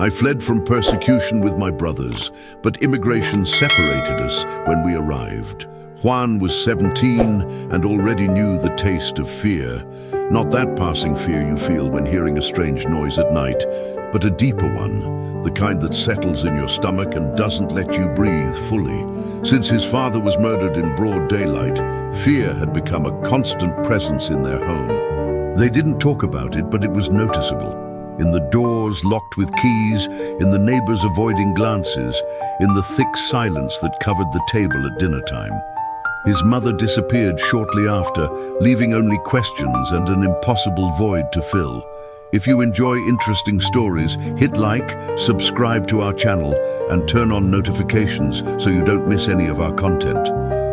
I fled from persecution with my brothers, but immigration separated us when we arrived. Juan was 17 and already knew the taste of fear. Not that passing fear you feel when hearing a strange noise at night, but a deeper one, the kind that settles in your stomach and doesn't let you breathe fully. Since his father was murdered in broad daylight, fear had become a constant presence in their home. They didn't talk about it, but it was noticeable. In the doors locked with keys, in the neighbors avoiding glances, in the thick silence that covered the table at dinner time. His mother disappeared shortly after, leaving only questions and an impossible void to fill. If you enjoy interesting stories, hit like, subscribe to our channel, and turn on notifications so you don't miss any of our content.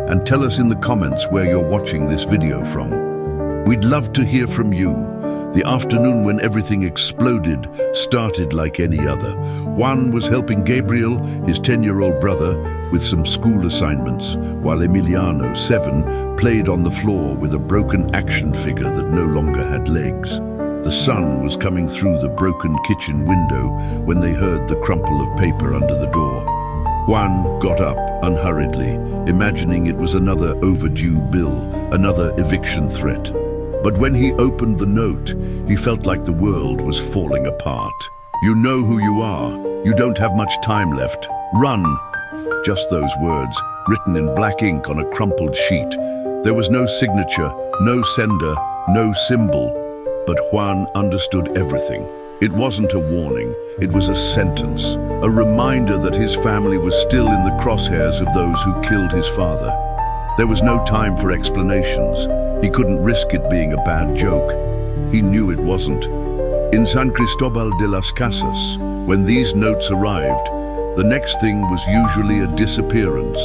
And tell us in the comments where you're watching this video from. We'd love to hear from you. The afternoon when everything exploded started like any other. Juan was helping Gabriel, his 10-year-old brother, with some school assignments, while Emiliano, 7, played on the floor with a broken action figure that no longer had legs. The sun was coming through the broken kitchen window when they heard the crumple of paper under the door. Juan got up unhurriedly, imagining it was another overdue bill, another eviction threat. But when he opened the note, he felt like the world was falling apart. You know who you are. You don't have much time left. Run. Just those words, written in black ink on a crumpled sheet. There was no signature, no sender, no symbol. But Juan understood everything. It wasn't a warning, it was a sentence, a reminder that his family was still in the crosshairs of those who killed his father. There was no time for explanations. He couldn't risk it being a bad joke. He knew it wasn't. In San Cristobal de las Casas, when these notes arrived, the next thing was usually a disappearance,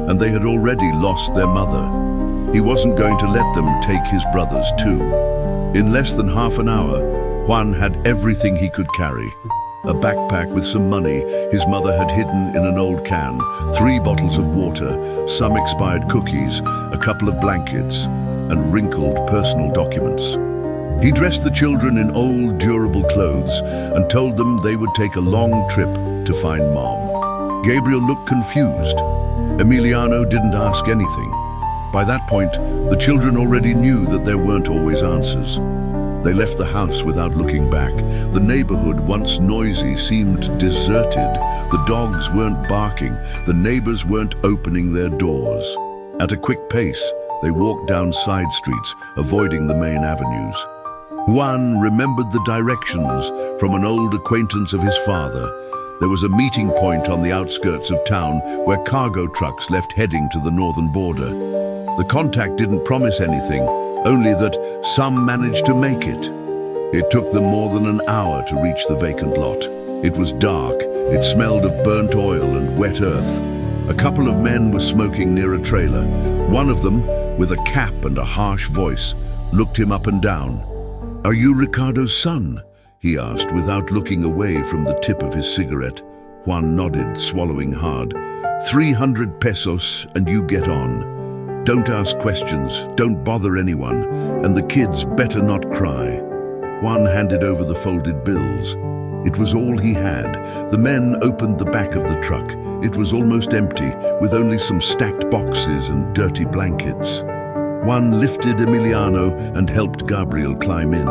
and they had already lost their mother. He wasn't going to let them take his brothers too. In less than half an hour, Juan had everything he could carry. A backpack with some money his mother had hidden in an old can, 3 bottles of water, some expired cookies, a couple of blankets, and wrinkled personal documents. He dressed the children in old, durable clothes and told them they would take a long trip to find Mom. Gabriel looked confused. Emiliano didn't ask anything. By that point, the children already knew that there weren't always answers. They left the house without looking back. The neighborhood, once noisy, seemed deserted. The dogs weren't barking. The neighbors weren't opening their doors. At a quick pace, they walked down side streets, avoiding the main avenues. Juan remembered the directions from an old acquaintance of his father. There was a meeting point on the outskirts of town where cargo trucks left heading to the northern border. The contact didn't promise anything, only that some managed to make it. It took them more than an hour to reach the vacant lot. It was dark. It smelled of burnt oil and wet earth. A couple of men were smoking near a trailer. One of them, with a cap and a harsh voice, looked him up and down. "Are you Ricardo's son?" he asked, without looking away from the tip of his cigarette. Juan nodded, swallowing hard. 300 pesos and you get on. Don't ask questions, don't bother anyone, and the kids better not cry. Juan handed over the folded bills. It was all he had. The men opened the back of the truck. It was almost empty, with only some stacked boxes and dirty blankets. Juan lifted Emiliano and helped Gabriel climb in.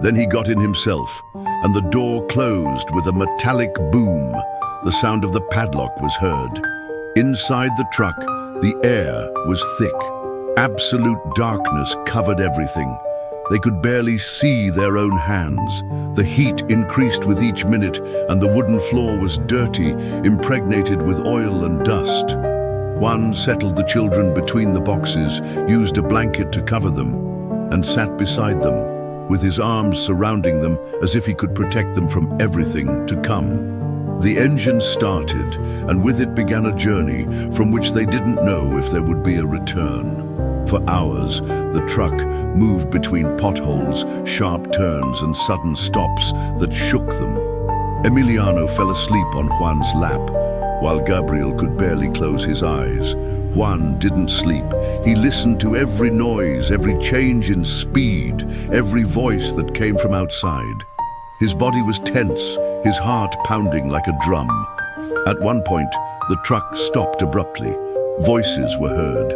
Then he got in himself, and the door closed with a metallic boom. The sound of the padlock was heard. Inside the truck, the air was thick. Absolute darkness covered everything. They could barely see their own hands. The heat increased with each minute, and the wooden floor was dirty, impregnated with oil and dust. Juan settled the children between the boxes, used a blanket to cover them, and sat beside them, with his arms surrounding them as if he could protect them from everything to come. The engine started, and with it began a journey from which they didn't know if there would be a return. For hours, the truck moved between potholes, sharp turns, and sudden stops that shook them. Emiliano fell asleep on Juan's lap, while Gabriel could barely close his eyes. Juan didn't sleep. He listened to every noise, every change in speed, every voice that came from outside. His body was tense, his heart pounding like a drum. At one point, the truck stopped abruptly. Voices were heard.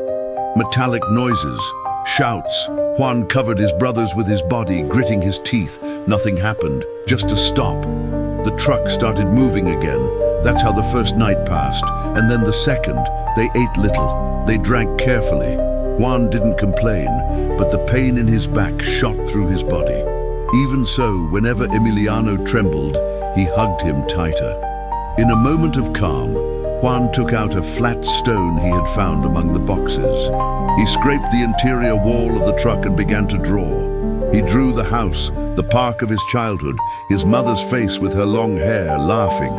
Metallic noises, shouts. Juan covered his brothers with his body, gritting his teeth. Nothing happened, just a stop. The truck started moving again. That's how the first night passed. And then the second. They ate little. They drank carefully. Juan didn't complain, but the pain in his back shot through his body. Even so, whenever Emiliano trembled, he hugged him tighter. In a moment of calm, Juan took out a flat stone he had found among the boxes. He scraped the interior wall of the truck and began to draw. He drew the house, the park of his childhood, his mother's face with her long hair, laughing.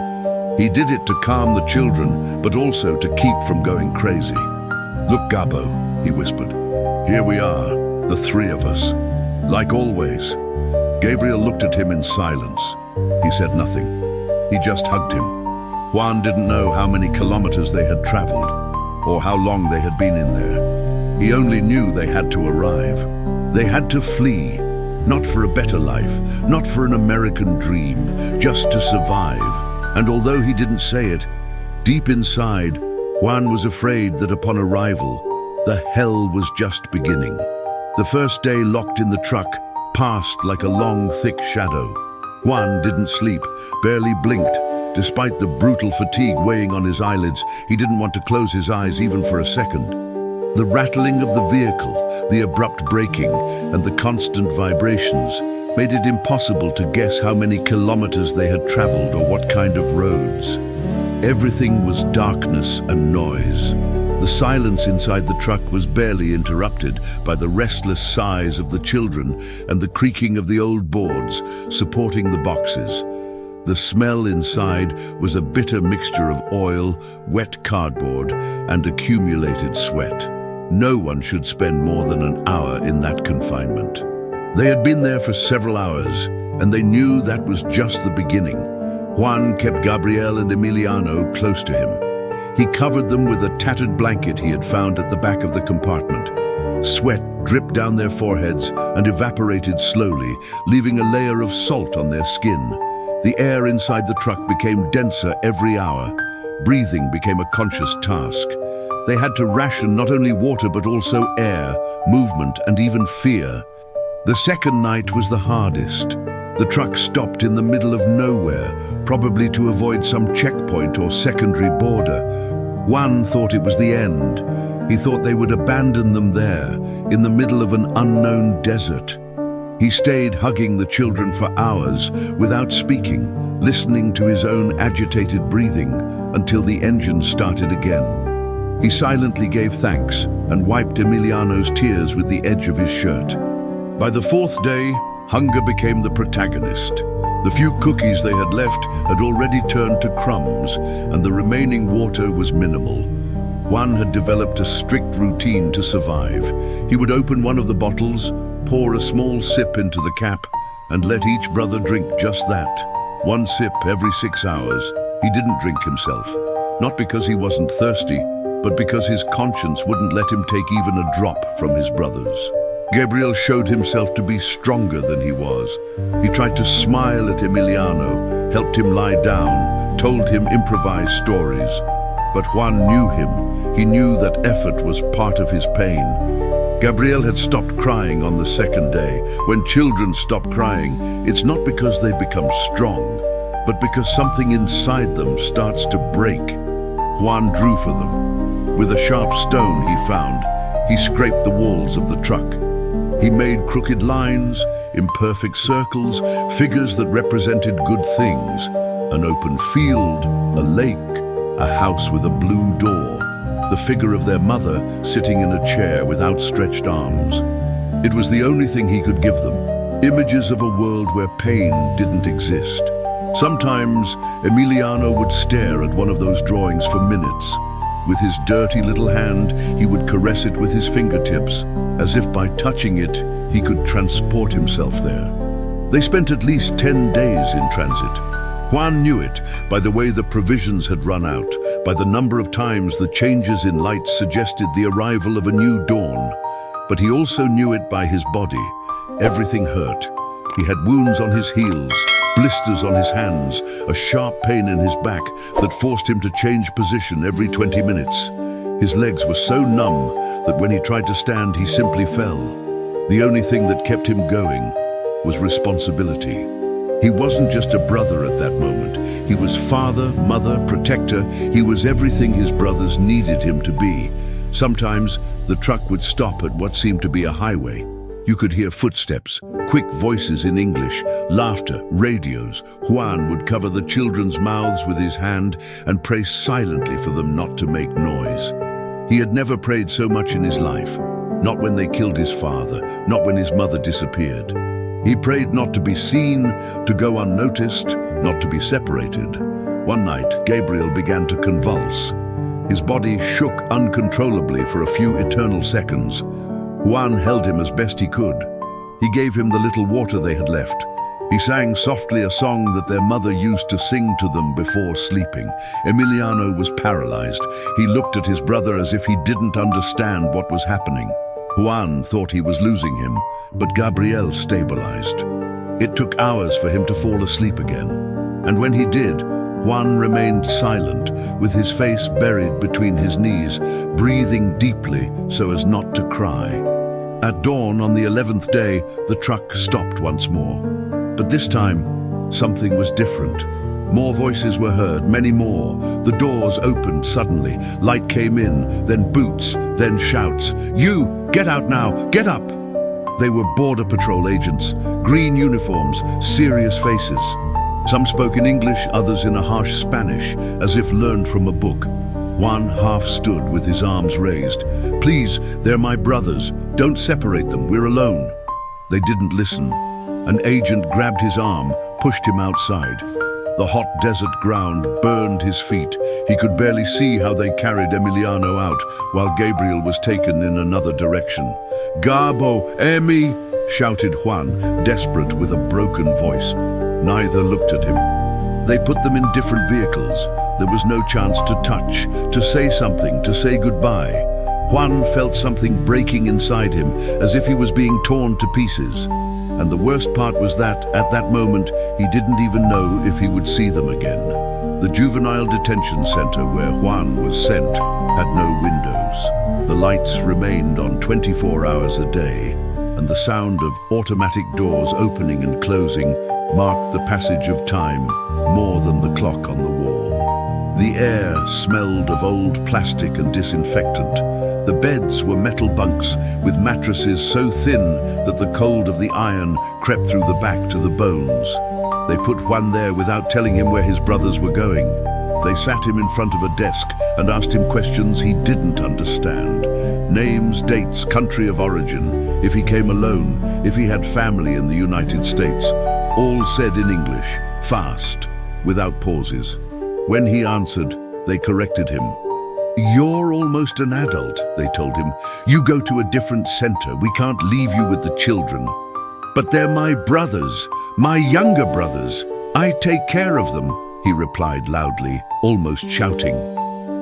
He did it to calm the children, but also to keep from going crazy. "Look, Gabo," he whispered. "Here we are, the three of us. Like always." Gabriel looked at him in silence. He said nothing. He just hugged him. Juan didn't know how many kilometers they had traveled, or how long they had been in there. He only knew they had to arrive. They had to flee, not for a better life, not for an American dream, just to survive. And although he didn't say it, deep inside, Juan was afraid that upon arrival, the hell was just beginning. The first day locked in the truck passed like a long, thick shadow. Juan didn't sleep, barely blinked. Despite the brutal fatigue weighing on his eyelids, he didn't want to close his eyes even for a second. The rattling of the vehicle, the abrupt braking, and the constant vibrations made it impossible to guess how many kilometers they had traveled or what kind of roads. Everything was darkness and noise. The silence inside the truck was barely interrupted by the restless sighs of the children and the creaking of the old boards supporting the boxes. The smell inside was a bitter mixture of oil, wet cardboard, and accumulated sweat. No one should spend more than an hour in that confinement. They had been there for several hours, and they knew that was just the beginning. Juan kept Gabriel and Emiliano close to him. He covered them with a tattered blanket he had found at the back of the compartment. Sweat dripped down their foreheads and evaporated slowly, leaving a layer of salt on their skin. The air inside the truck became denser every hour. Breathing became a conscious task. They had to ration not only water but also air, movement, and even fear. The second night was the hardest. The truck stopped in the middle of nowhere, probably to avoid some checkpoint or secondary border. Juan thought it was the end. He thought they would abandon them there, in the middle of an unknown desert. He stayed hugging the children for hours, without speaking, listening to his own agitated breathing, until the engine started again. He silently gave thanks and wiped Emiliano's tears with the edge of his shirt. By the fourth day, hunger became the protagonist. The few cookies they had left had already turned to crumbs, and the remaining water was minimal. Juan had developed a strict routine to survive. He would open one of the bottles, pour a small sip into the cap, and let each brother drink just that. One sip every 6 hours. He didn't drink himself, not because he wasn't thirsty, but because his conscience wouldn't let him take even a drop from his brothers. Gabriel showed himself to be stronger than he was. He tried to smile at Emiliano, helped him lie down, told him improvised stories. But Juan knew him. He knew that effort was part of his pain. Gabriel had stopped crying on the second day. When children stop crying, it's not because they become strong, but because something inside them starts to break. Juan drew for them. With a sharp stone he found, he scraped the walls of the truck. He made crooked lines, imperfect circles, figures that represented good things. An open field, a lake, a house with a blue door, the figure of their mother sitting in a chair with outstretched arms. It was the only thing he could give them, images of a world where pain didn't exist. Sometimes Emiliano would stare at one of those drawings for minutes. With his dirty little hand, he would caress it with his fingertips, as if by touching it, he could transport himself there. They spent at least 10 days in transit. Juan knew it by the way the provisions had run out, by the number of times the changes in light suggested the arrival of a new dawn. But he also knew it by his body. Everything hurt. He had wounds on his heels, blisters on his hands, a sharp pain in his back that forced him to change position every 20 minutes. His legs were so numb that when he tried to stand, he simply fell. The only thing that kept him going was responsibility. He wasn't just a brother at that moment. He was father, mother, protector. He was everything his brothers needed him to be. Sometimes the truck would stop at what seemed to be a highway. You could hear footsteps, quick voices in English, laughter, radios. Juan would cover the children's mouths with his hand and pray silently for them not to make noise. He had never prayed so much in his life. Not when they killed his father, not when his mother disappeared. He prayed not to be seen, to go unnoticed, not to be separated. One night, Gabriel began to convulse. His body shook uncontrollably for a few eternal seconds. Juan held him as best he could. He gave him the little water they had left. He sang softly a song that their mother used to sing to them before sleeping. Emiliano was paralyzed. He looked at his brother as if he didn't understand what was happening. Juan thought he was losing him, but Gabriel stabilized. It took hours for him to fall asleep again. And when he did, Juan remained silent, with his face buried between his knees, breathing deeply so as not to cry. At dawn on the 11th day, the truck stopped once more. But this time, something was different. More voices were heard, many more. The doors opened suddenly. Light came in, then boots, then shouts. "You, get out now, get up!" They were Border Patrol agents, green uniforms, serious faces. Some spoke in English, others in a harsh Spanish, as if learned from a book. Juan half stood with his arms raised. "Please, they're my brothers. Don't separate them, we're alone." They didn't listen. An agent grabbed his arm, pushed him outside. The hot desert ground burned his feet. He could barely see how they carried Emiliano out, while Gabriel was taken in another direction. "Gabo, Emi!" shouted Juan, desperate with a broken voice. Neither looked at him. They put them in different vehicles. There was no chance to touch, to say something, to say goodbye. Juan felt something breaking inside him, as if he was being torn to pieces. And the worst part was that, at that moment, he didn't even know if he would see them again. The juvenile detention center where Juan was sent had no windows. The lights remained on 24 hours a day, and the sound of automatic doors opening and closing marked the passage of time more than the clock on the wall. The air smelled of old plastic and disinfectant. The beds were metal bunks with mattresses so thin that the cold of the iron crept through the back to the bones. They put Juan there without telling him where his brothers were going. They sat him in front of a desk and asked him questions he didn't understand. Names, dates, country of origin, if he came alone, if he had family in the United States. All said in English, fast, without pauses. When he answered, they corrected him. "You're almost an adult," they told him. "You go to a different center. We can't leave you with the children." "But they're my brothers, my younger brothers. I take care of them," he replied loudly, almost shouting.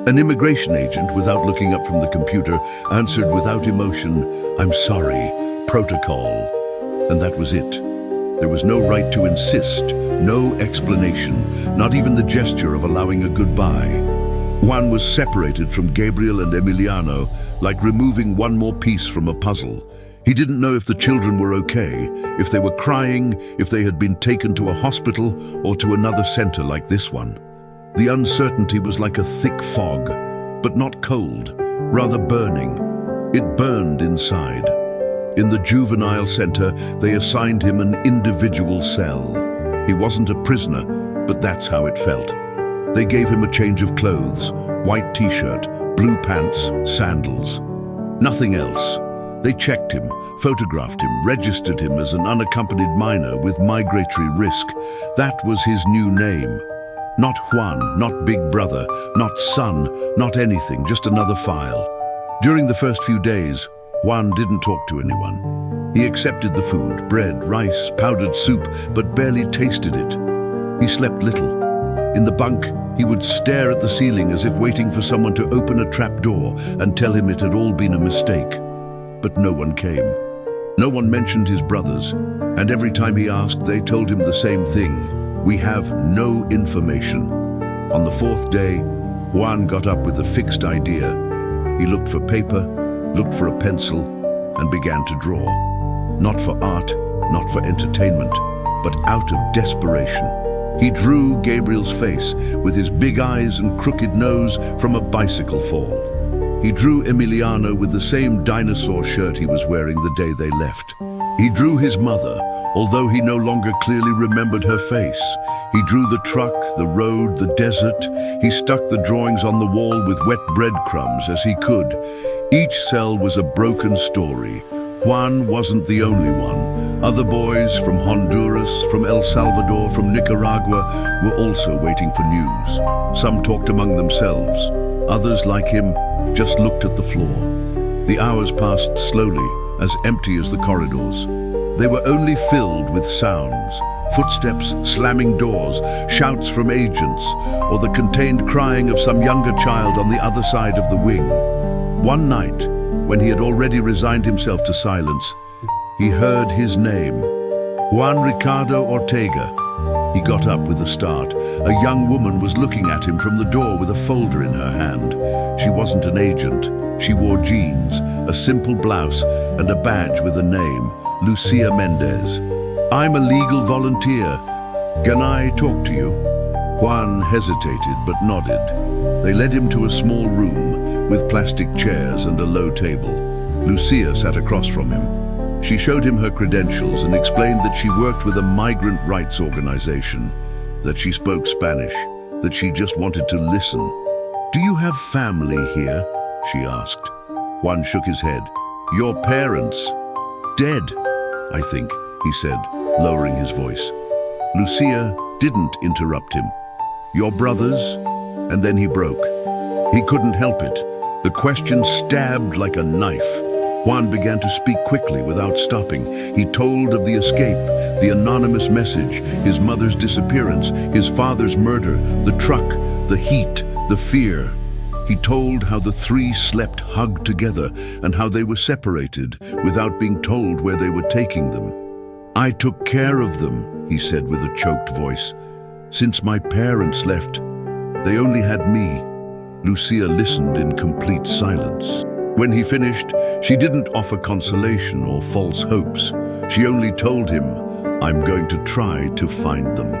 An immigration agent, without looking up from the computer, answered without emotion, "I'm sorry, protocol." And that was it. There was no right to insist, no explanation, not even the gesture of allowing a goodbye. Juan was separated from Gabriel and Emiliano, like removing one more piece from a puzzle. He didn't know if the children were okay, if they were crying, if they had been taken to a hospital or to another center like this one. The uncertainty was like a thick fog, but not cold, rather burning. It burned inside. In the juvenile center, they assigned him an individual cell. He wasn't a prisoner, but that's how it felt. They gave him a change of clothes, white t-shirt, blue pants, sandals. Nothing else. They checked him, photographed him, registered him as an unaccompanied minor with migratory risk. That was his new name. Not Juan, not Big Brother, not son, not anything, just another file. During the first few days, Juan didn't talk to anyone. He accepted the food, bread, rice, powdered soup, but barely tasted it. He slept little. In the bunk, he would stare at the ceiling as if waiting for someone to open a trap door and tell him it had all been a mistake. But no one came. No one mentioned his brothers, and every time he asked, they told him the same thing. We have no information. On the fourth day, Juan got up with a fixed idea. He looked for paper, looked for a pencil, and began to draw. Not for art, not for entertainment, but out of desperation. He drew Gabriel's face with his big eyes and crooked nose from a bicycle fall. He drew Emiliano with the same dinosaur shirt he was wearing the day they left. He drew his mother, although he no longer clearly remembered her face. He drew the truck, the road, the desert. He stuck the drawings on the wall with wet breadcrumbs as he could. Each cell was a broken story. Juan wasn't the only one. Other boys from Honduras, from El Salvador, from Nicaragua were also waiting for news. Some talked among themselves. Others, like him, just looked at the floor. The hours passed slowly, as empty as the corridors. They were only filled with sounds, footsteps, slamming doors, shouts from agents, or the contained crying of some younger child on the other side of the wing. One night, when he had already resigned himself to silence, he heard his name, Juan Ricardo Ortega. He got up with a start. A young woman was looking at him from the door with a folder in her hand. She wasn't an agent. She wore jeans, a simple blouse, and a badge with a name, Lucia Mendez. "I'm a legal volunteer. Can I talk to you?" Juan hesitated but nodded. They led him to a small room with plastic chairs and a low table. Lucia sat across from him. She showed him her credentials and explained that she worked with a migrant rights organization, that she spoke Spanish, that she just wanted to listen. "Do you have family here?" she asked. Juan shook his head. "Your parents? Dead, I think," he said, lowering his voice. Lucia didn't interrupt him. "Your brothers?" And then he broke. He couldn't help it. The question stabbed like a knife. Juan began to speak quickly without stopping. He told of the escape, the anonymous message, his mother's disappearance, his father's murder, the truck, the heat, the fear. He told how the three slept hugged together and how they were separated without being told where they were taking them. "I took care of them," he said with a choked voice. "Since my parents left, they only had me." Lucia listened in complete silence. When he finished, she didn't offer consolation or false hopes. She only told him, "I'm going to try to find them."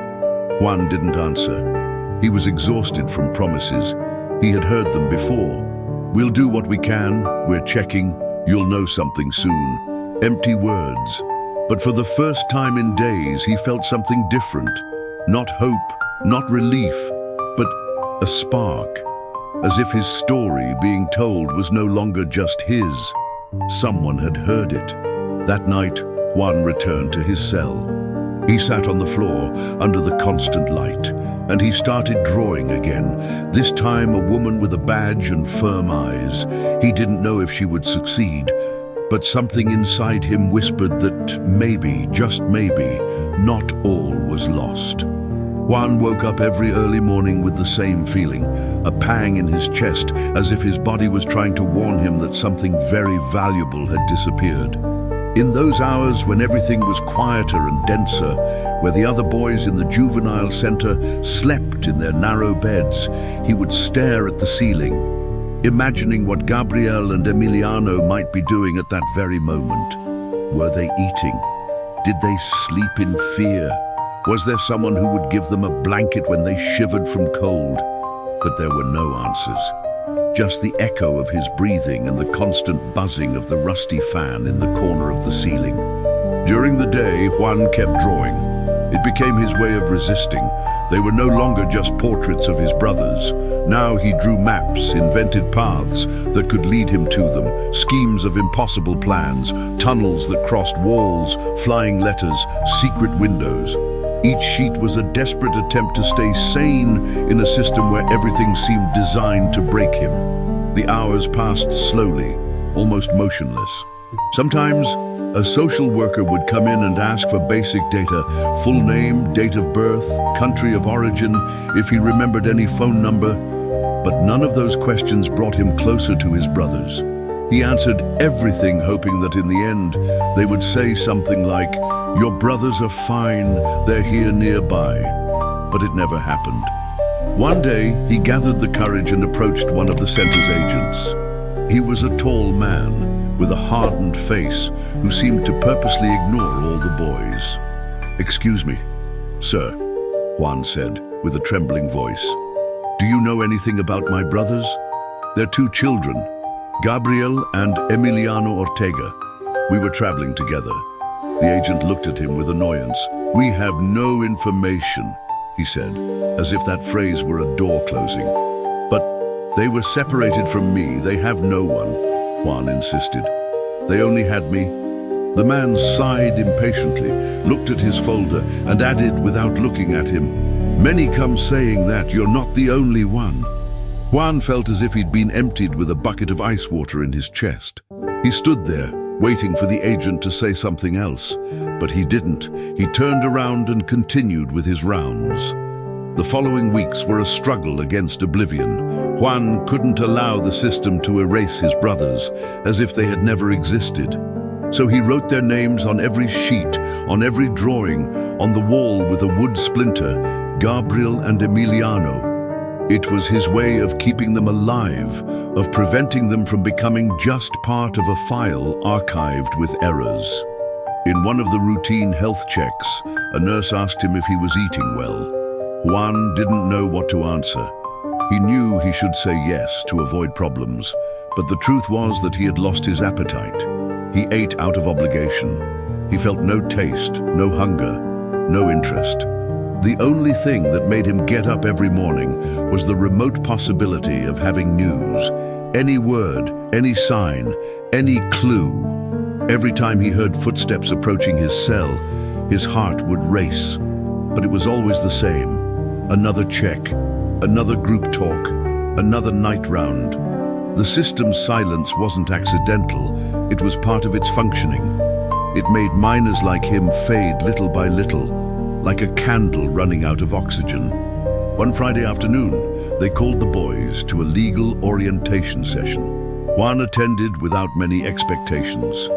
Juan didn't answer. He was exhausted from promises. He had heard them before. "We'll do what we can, we're checking, you'll know something soon." Empty words. But for the first time in days, he felt something different. Not hope, not relief, but a spark. As if his story being told was no longer just his. Someone had heard it. That night, Juan returned to his cell. He sat on the floor under the constant light, and he started drawing again, this time a woman with a badge and firm eyes. He didn't know if she would succeed, but something inside him whispered that maybe, just maybe, not all was lost. Juan woke up every early morning with the same feeling, a pang in his chest, as if his body was trying to warn him that something very valuable had disappeared. In those hours when everything was quieter and denser, where the other boys in the juvenile center slept in their narrow beds, he would stare at the ceiling, imagining what Gabriel and Emiliano might be doing at that very moment. Were they eating? Did they sleep in fear? Was there someone who would give them a blanket when they shivered from cold? But there were no answers. Just the echo of his breathing and the constant buzzing of the rusty fan in the corner of the ceiling. During the day, Juan kept drawing. It became his way of resisting. They were no longer just portraits of his brothers. Now he drew maps, invented paths that could lead him to them, schemes of impossible plans, tunnels that crossed walls, flying letters, secret windows. Each sheet was a desperate attempt to stay sane in a system where everything seemed designed to break him. The hours passed slowly, almost motionless. Sometimes, a social worker would come in and ask for basic data, full name, date of birth, country of origin, if he remembered any phone number. But none of those questions brought him closer to his brothers. He answered everything, hoping that in the end, they would say something like, "Your brothers are fine, they're here nearby." but it never happened. One day, he gathered the courage and approached one of the center's agents. He was a tall man with a hardened face who seemed to purposely ignore all the boys. "Excuse me, sir," Juan said with a trembling voice. "Do you know anything about my brothers? They're two children, Gabriel and Emiliano Ortega. We were traveling together." The agent looked at him with annoyance. "We have no information," he said, as if that phrase were a door closing. "But they were separated from me. They have no one," Juan insisted. "They only had me." The man sighed impatiently, looked at his folder, and added without looking at him, "Many come saying that. You're not the only one." Juan felt as if he'd been emptied with a bucket of ice water in his chest. He stood there, waiting for the agent to say something else, but he didn't. He turned around and continued with his rounds. The following weeks were a struggle against oblivion. Juan couldn't allow the system to erase his brothers, as if they had never existed. So he wrote their names on every sheet, on every drawing, on the wall with a wood splinter, Gabriel and Emiliano. It was his way of keeping them alive, of preventing them from becoming just part of a file archived with errors. In one of the routine health checks, a nurse asked him if he was eating well. Juan didn't know what to answer. He knew he should say yes to avoid problems, but the truth was that he had lost his appetite. He ate out of obligation. He felt no taste, no hunger, no interest. The only thing that made him get up every morning was the remote possibility of having news. Any word, any sign, any clue. Every time he heard footsteps approaching his cell, his heart would race. But it was always the same. Another check, another group talk, another night round. The system's silence wasn't accidental. It was part of its functioning. It made miners like him fade little by little, like a candle running out of oxygen. One Friday afternoon, they called the boys to a legal orientation session. Juan attended without many expectations.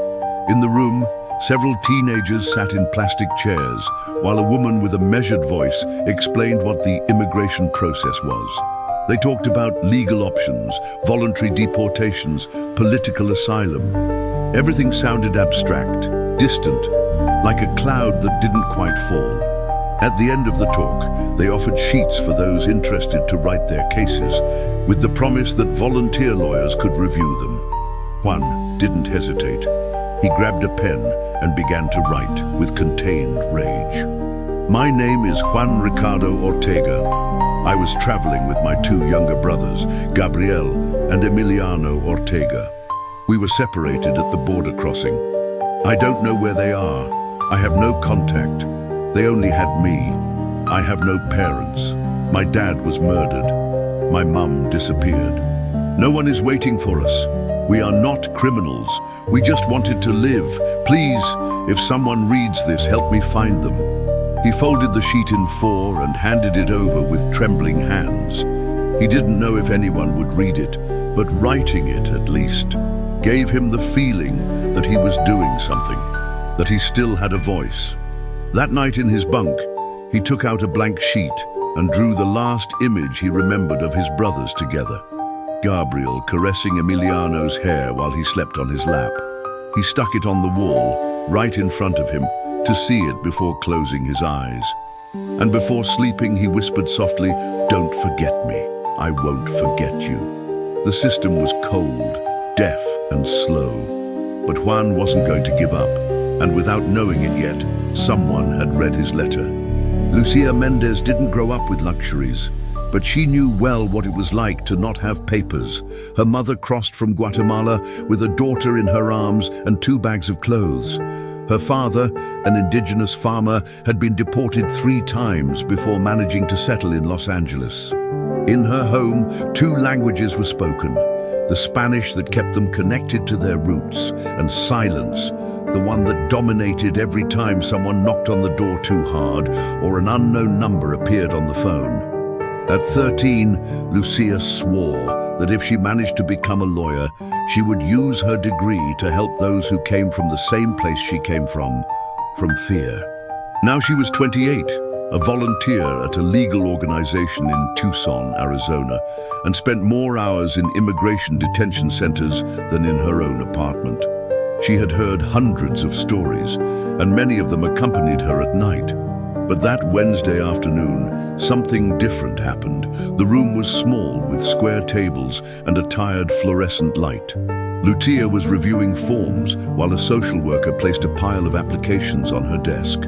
In the room, several teenagers sat in plastic chairs, while a woman with a measured voice explained what the immigration process was. They talked about legal options, voluntary deportations, political asylum. Everything sounded abstract, distant, like a cloud that didn't quite fall. At the end of the talk, they offered sheets for those interested to write their cases, with the promise that volunteer lawyers could review them. Juan didn't hesitate. He grabbed a pen and began to write with contained rage. "My name is Juan Ricardo Ortega. I was traveling with my two younger brothers, Gabriel and Emiliano Ortega. We were separated at the border crossing. I don't know where they are. I have no contact. They only had me. I have no parents. My dad was murdered. My mum disappeared. No one is waiting for us. We are not criminals. We just wanted to live. Please, if someone reads this, help me find them." He folded the sheet in four and handed it over with trembling hands. He didn't know if anyone would read it, but writing it, at least, gave him the feeling that he was doing something, that he still had a voice. That night in his bunk, he took out a blank sheet and drew the last image he remembered of his brothers together. Gabriel caressing Emiliano's hair while he slept on his lap. He stuck it on the wall, right in front of him, to see it before closing his eyes. And before sleeping, he whispered softly, "Don't forget me. I won't forget you." The system was cold, deaf, and slow. But Juan wasn't going to give up, and without knowing it yet, someone had read his letter. Lucia Mendez didn't grow up with luxuries, but she knew well what it was like to not have papers. Her mother crossed from Guatemala with a daughter in her arms and 2 bags of clothes. Her father, an indigenous farmer, had been deported 3 times before managing to settle in Los Angeles. In her home, 2 languages were spoken: the Spanish that kept them connected to their roots, and silence, the one that dominated every time someone knocked on the door too hard or an unknown number appeared on the phone. At 13, Lucia swore that if she managed to become a lawyer, she would use her degree to help those who came from the same place she came from fear. Now she was 28, a volunteer at a legal organization in Tucson, Arizona, and spent more hours in immigration detention centers than in her own apartment. She had heard hundreds of stories, and many of them accompanied her at night. But that Wednesday afternoon, something different happened. The room was small, with square tables and a tired fluorescent light. Lucia was reviewing forms while a social worker placed a pile of applications on her desk.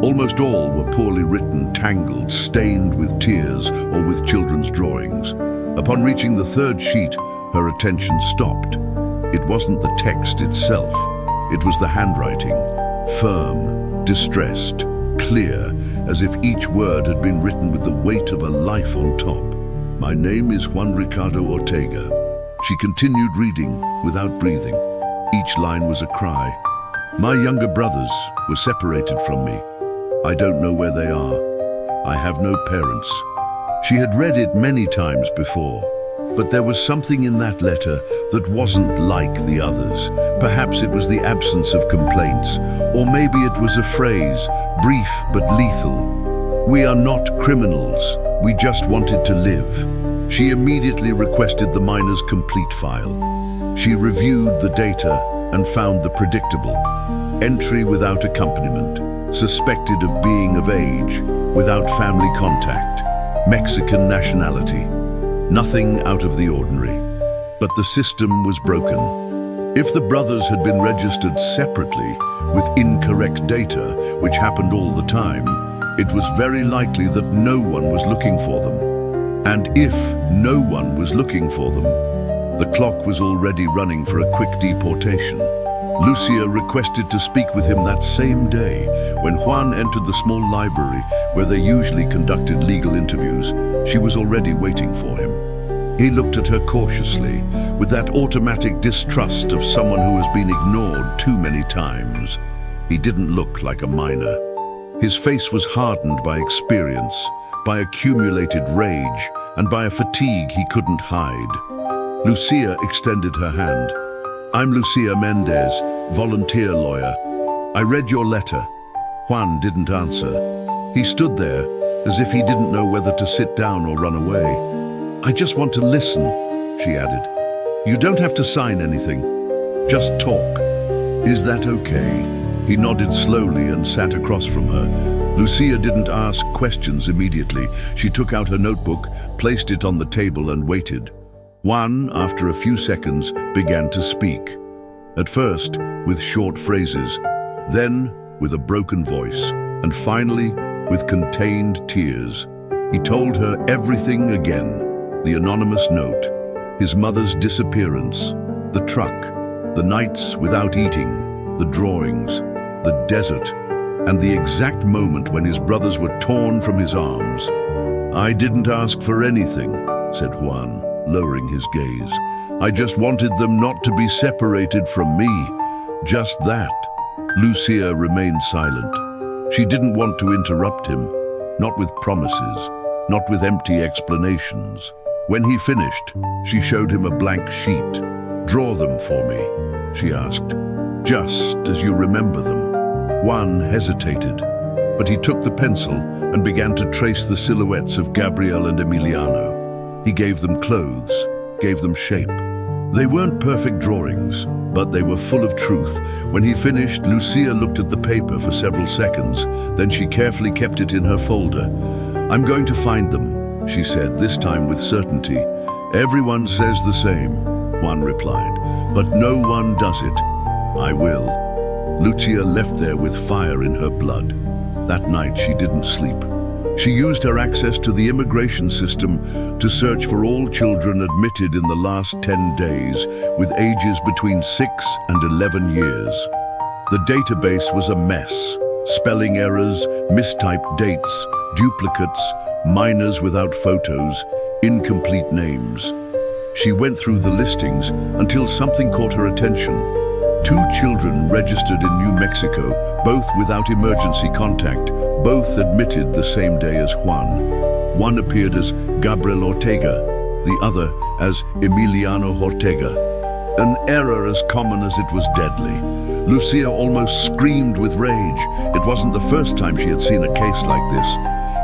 Almost all were poorly written, tangled, stained with tears or with children's drawings. Upon reaching the third sheet, her attention stopped. It wasn't the text itself. It was the handwriting, firm, distressed, clear, as if each word had been written with the weight of a life on top. "My name is Juan Ricardo Ortega." She continued reading without breathing. Each line was a cry. "My younger brothers were separated from me. I don't know where they are. I have no parents." She had read it many times before, but there was something in that letter that wasn't like the others. Perhaps it was the absence of complaints, or maybe it was a phrase, brief but lethal. "We are not criminals. We just wanted to live." She immediately requested the miner's complete file. She reviewed the data and found the predictable. Entry without accompaniment, suspected of being of age, without family contact, Mexican nationality. Nothing out of the ordinary. But the system was broken. If the brothers had been registered separately with incorrect data, which happened all the time, it was very likely that no one was looking for them. And if no one was looking for them, the clock was already running for a quick deportation. Lucia requested to speak with him that same day. When Juan entered the small library where they usually conducted legal interviews, she was already waiting for him. He looked at her cautiously, with that automatic distrust of someone who has been ignored too many times. He didn't look like a minor. His face was hardened by experience, by accumulated rage, and by a fatigue he couldn't hide. Lucia extended her hand. "I'm Lucia Mendez, volunteer lawyer. I read your letter." Juan didn't answer. He stood there, as if he didn't know whether to sit down or run away. "I just want to listen," she added. "You don't have to sign anything. Just talk. Is that okay?" He nodded slowly and sat across from her. Lucia didn't ask questions immediately. She took out her notebook, placed it on the table and waited. Juan, after a few seconds, began to speak. At first, with short phrases, then with a broken voice, and finally, with contained tears. He told her everything again. The anonymous note, his mother's disappearance, the truck, the nights without eating, the drawings, the desert, and the exact moment when his brothers were torn from his arms. "I didn't ask for anything," said Juan, lowering his gaze. "I just wanted them not to be separated from me. Just that." Lucia remained silent. She didn't want to interrupt him, not with promises, not with empty explanations. When he finished, she showed him a blank sheet. "Draw them for me," she asked, "just as you remember them." Juan hesitated, but he took the pencil and began to trace the silhouettes of Gabriel and Emiliano. He gave them clothes, gave them shape. They weren't perfect drawings, but they were full of truth. When he finished, Lucia looked at the paper for several seconds, then she carefully kept it in her folder. "I'm going to find them," she said, this time with certainty. "Everyone says the same," Juan replied, "but no one does it. I will." Lucia left there with fire in her blood. That night she didn't sleep. She used her access to the immigration system to search for all children admitted in the last 10 days, with ages between 6 and 11 years. The database was a mess. Spelling errors, mistyped dates, duplicates, minors without photos, incomplete names. She went through the listings until something caught her attention. 2 children registered in New Mexico, both without emergency contact, both admitted the same day as Juan. One appeared as Gabriel Ortega, the other as Emiliano Ortega. An error as common as it was deadly. Lucia almost screamed with rage. It wasn't the first time she had seen a case like this.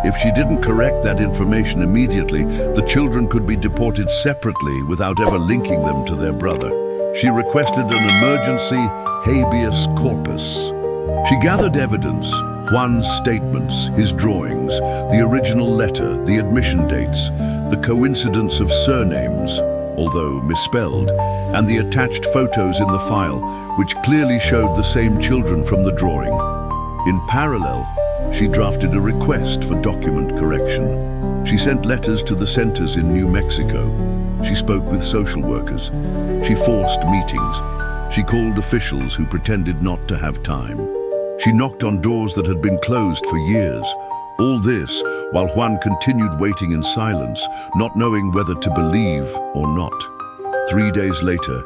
If she didn't correct that information immediately, the children could be deported separately without ever linking them to their brother. She requested an emergency habeas corpus. She gathered evidence, Juan's statements, his drawings, the original letter, the admission dates, the coincidence of surnames, although misspelled, and the attached photos in the file, which clearly showed the same children from the drawing. In parallel, she drafted a request for document correction. She sent letters to the centers in New Mexico. She spoke with social workers. She forced meetings. She called officials who pretended not to have time. She knocked on doors that had been closed for years. All this while Juan continued waiting in silence, not knowing whether to believe or not. 3 days later,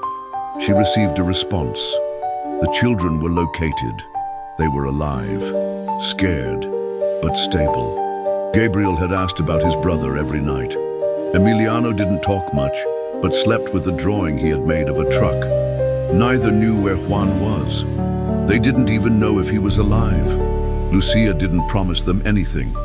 she received a response. The children were located. They were alive, scared, but stable. Gabriel had asked about his brother every night. Emiliano didn't talk much, but slept with the drawing he had made of a truck. Neither knew where Juan was. They didn't even know if he was alive. Lucia didn't promise them anything,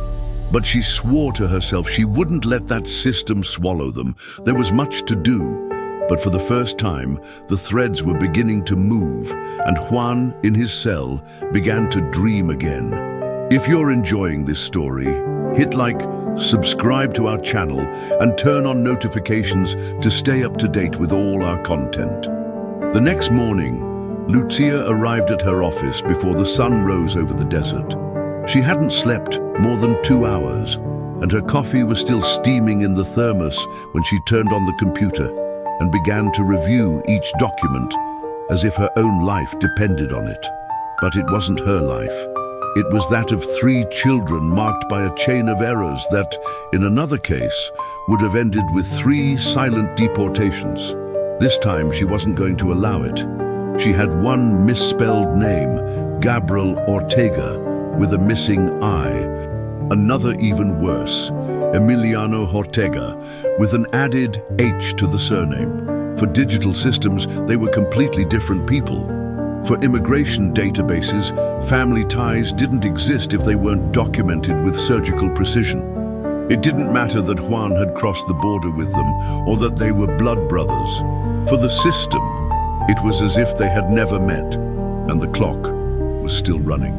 but she swore to herself she wouldn't let that system swallow them. There was much to do, but for the first time, the threads were beginning to move, and Juan, in his cell, began to dream again. If you're enjoying this story, hit like, subscribe to our channel, and turn on notifications to stay up to date with all our content. The next morning, Lucia arrived at her office before the sun rose over the desert. She hadn't slept more than 2 hours, and her coffee was still steaming in the thermos when she turned on the computer and began to review each document as if her own life depended on it. But it wasn't her life. It was that of 3 children marked by a chain of errors that, in another case, would have ended with 3 silent deportations. This time she wasn't going to allow it. She had one misspelled name, Gabriel Ortega, with a missing I. Another even worse, Emiliano Ortega, with an added H to the surname. For digital systems, they were completely different people. For immigration databases, family ties didn't exist if they weren't documented with surgical precision. It didn't matter that Juan had crossed the border with them or that they were blood brothers. For the system, it was as if they had never met, and the clock was still running.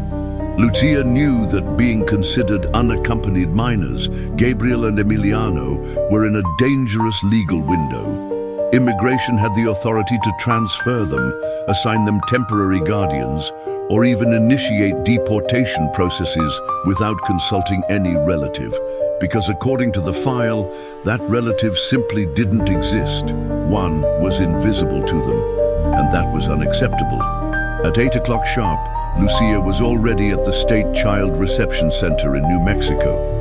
Lucia knew that being considered unaccompanied minors, Gabriel and Emiliano were in a dangerous legal window. Immigration had the authority to transfer them, assign them temporary guardians, or even initiate deportation processes without consulting any relative, because according to the file, that relative simply didn't exist. One was invisible to them, and that was unacceptable. At 8 o'clock sharp, Lucia was already at the State Child Reception Center in New Mexico.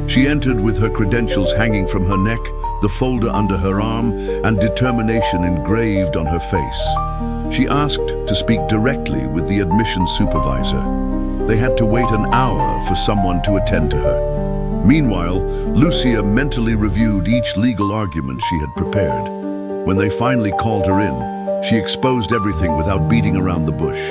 She entered with her credentials hanging from her neck, the folder under her arm, and determination engraved on her face. She asked to speak directly with the admissions supervisor. They had to wait an hour for someone to attend to her. Meanwhile, Lucia mentally reviewed each legal argument she had prepared. When they finally called her in, she exposed everything without beating around the bush.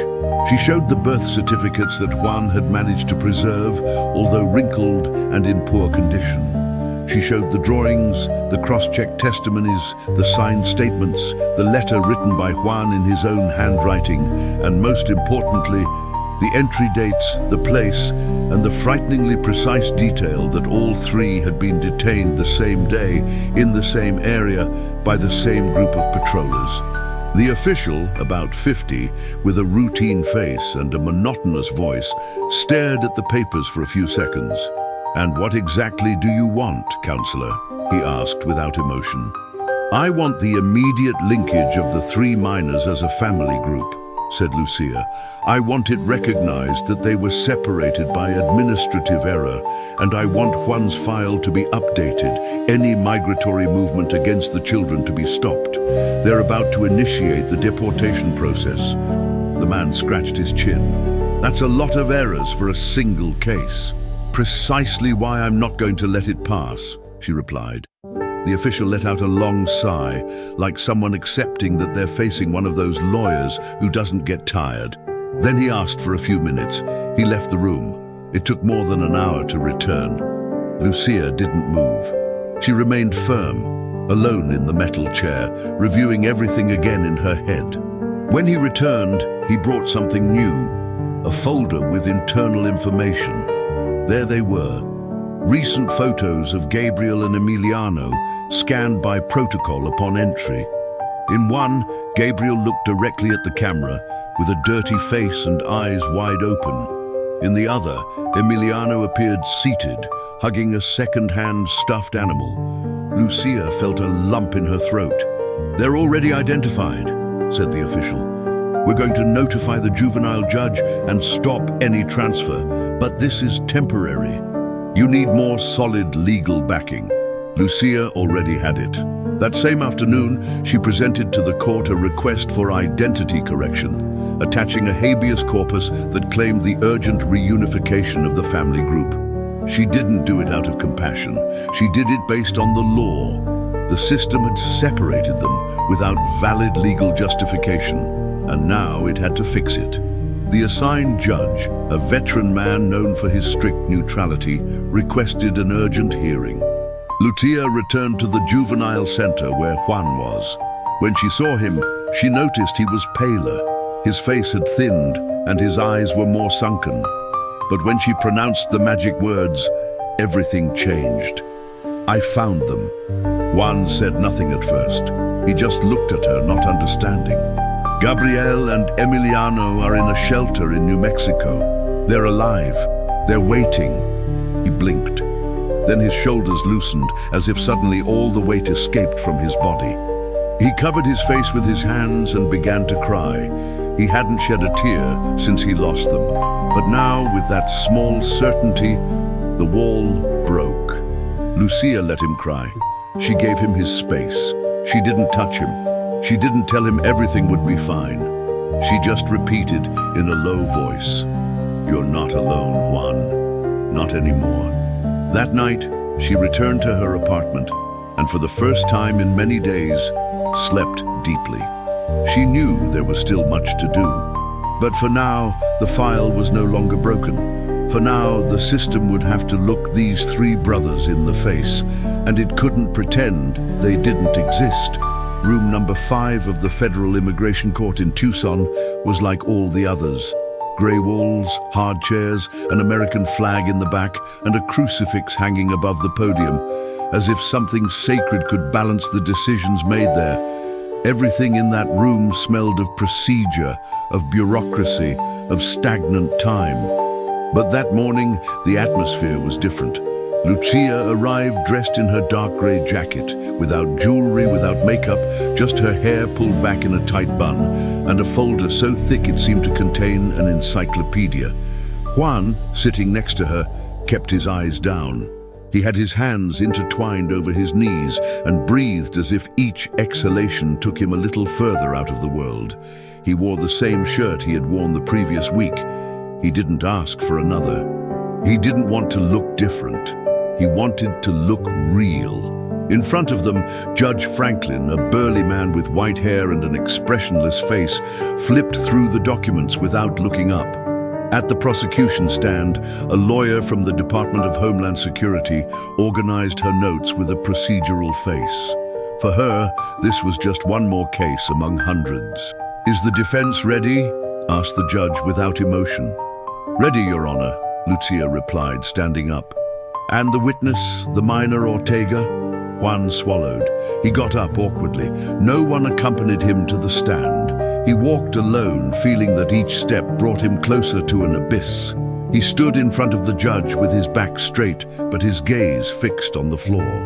She showed the birth certificates that Juan had managed to preserve, although wrinkled and in poor condition. She showed the drawings, the cross-checked testimonies, the signed statements, the letter written by Juan in his own handwriting, and most importantly, the entry dates, the place, and the frighteningly precise detail that all 3 had been detained the same day, in the same area, by the same group of patrollers. The official, about 50, with a routine face and a monotonous voice, stared at the papers for a few seconds. "And what exactly do you want, counselor?" he asked without emotion. "I want the immediate linkage of the 3 minors as a family group," said Lucia. "I want it recognized that they were separated by administrative error, and I want Juan's file to be updated, any migratory movement against the children to be stopped. They're about to initiate the deportation process." The man scratched his chin. "That's a lot of errors for a single case." "Precisely why I'm not going to let it pass," she replied. The official let out a long sigh, like someone accepting that they're facing one of those lawyers who doesn't get tired. Then he asked for a few minutes. He left the room. It took more than an hour to return. Lucia didn't move. She remained firm, alone in the metal chair, reviewing everything again in her head. When he returned, he brought something new, a folder with internal information. There they were, recent photos of Gabriel and Emiliano, scanned by protocol upon entry. In one, Gabriel looked directly at the camera, with a dirty face and eyes wide open. In the other, Emiliano appeared seated, hugging a second-hand stuffed animal. Lucia felt a lump in her throat. "They're already identified," said the official. "We're going to notify the juvenile judge and stop any transfer, but this is temporary. You need more solid legal backing." Lucia already had it. That same afternoon, she presented to the court a request for identity correction, attaching a habeas corpus that claimed the urgent reunification of the family group. She didn't do it out of compassion. She did it based on the law. The system had separated them without valid legal justification, and now it had to fix it. The assigned judge, a veteran man known for his strict neutrality, requested an urgent hearing. Lucia returned to the juvenile center where Juan was. When she saw him, she noticed he was paler. His face had thinned and his eyes were more sunken. But when she pronounced the magic words, everything changed. "I found them." Juan said nothing at first. He just looked at her, not understanding. "Gabriel and Emiliano are in a shelter in New Mexico. They're alive. They're waiting." He blinked. Then his shoulders loosened, as if suddenly all the weight escaped from his body. He covered his face with his hands and began to cry. He hadn't shed a tear since he lost them. But now, with that small certainty, the wall broke. Lucia let him cry. She gave him his space. She didn't touch him. She didn't tell him everything would be fine. She just repeated in a low voice, "You're not alone, Juan. Not anymore." That night, she returned to her apartment and for the first time in many days, slept deeply. She knew there was still much to do. But for now, the file was no longer broken. For now, the system would have to look these three brothers in the face, and it couldn't pretend they didn't exist. Room number 5 of the Federal Immigration Court in Tucson was like all the others. Grey walls, hard chairs, an American flag in the back, and a crucifix hanging above the podium, as if something sacred could balance the decisions made there. Everything in that room smelled of procedure, of bureaucracy, of stagnant time. But that morning, the atmosphere was different. Lucia arrived dressed in her dark grey jacket, without jewelry, without makeup, just her hair pulled back in a tight bun, and a folder so thick it seemed to contain an encyclopedia. Juan, sitting next to her, kept his eyes down. He had his hands intertwined over his knees and breathed as if each exhalation took him a little further out of the world. He wore the same shirt he had worn the previous week. He didn't ask for another. He didn't want to look different. He wanted to look real. In front of them, Judge Franklin, a burly man with white hair and an expressionless face, flipped through the documents without looking up. At the prosecution stand, a lawyer from the Department of Homeland Security organized her notes with a procedural face. For her, this was just one more case among hundreds. "Is the defense ready?" asked the judge without emotion. "Ready, Your Honor," Lucia replied, standing up. "And the witness, the minor Ortega?" Juan swallowed. He got up awkwardly. No one accompanied him to the stand. He walked alone, feeling that each step brought him closer to an abyss. He stood in front of the judge with his back straight, but his gaze fixed on the floor.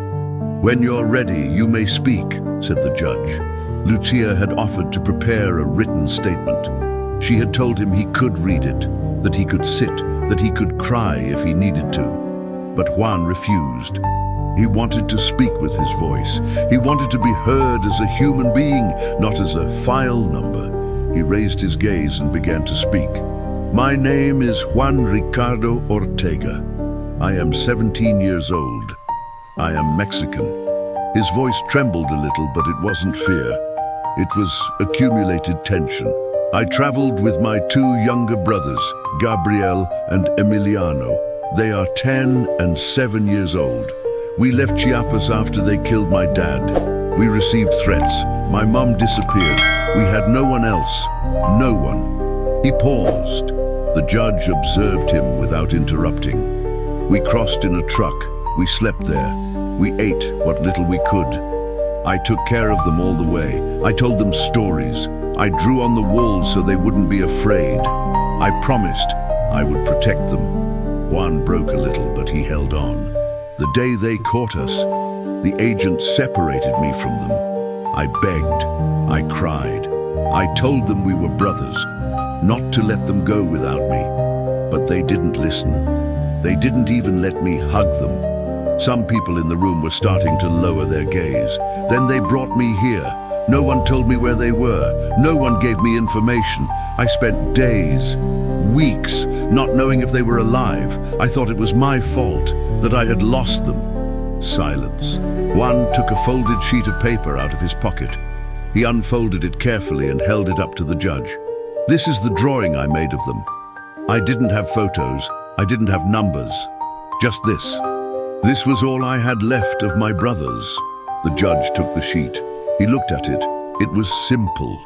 "When you're ready, you may speak," said the judge. Lucia had offered to prepare a written statement. She had told him he could read it, that he could sit, that he could cry if he needed to. But Juan refused. He wanted to speak with his voice. He wanted to be heard as a human being, not as a file number. He raised his gaze and began to speak. "My name is Juan Ricardo Ortega. I am 17 years old. I am Mexican." His voice trembled a little, but it wasn't fear. It was accumulated tension. I traveled with my two younger brothers, Gabriel and Emiliano. They are 10 and 7 years old. We left Chiapas after they killed my dad. We received threats. My mom disappeared. We had no one else. No one. He paused. The judge observed him without interrupting. We crossed in a truck. We slept there. We ate what little we could. I took care of them all the way. I told them stories. I drew on the walls so they wouldn't be afraid. I promised I would protect them. Juan broke a little, but he held on. The day they caught us, the agents separated me from them. I begged. I cried. I told them we were brothers, not to let them go without me. But they didn't listen. They didn't even let me hug them. Some people in the room were starting to lower their gaze. Then they brought me here. No one told me where they were. No one gave me information. I spent days, weeks, not knowing if they were alive. I thought it was my fault, that I had lost them. Silence. Juan took a folded sheet of paper out of his pocket. He unfolded it carefully and held it up to the judge. This is the drawing I made of them. I didn't have photos. I didn't have numbers. Just this. This was all I had left of my brothers. The judge took the sheet. He looked at it. It was simple.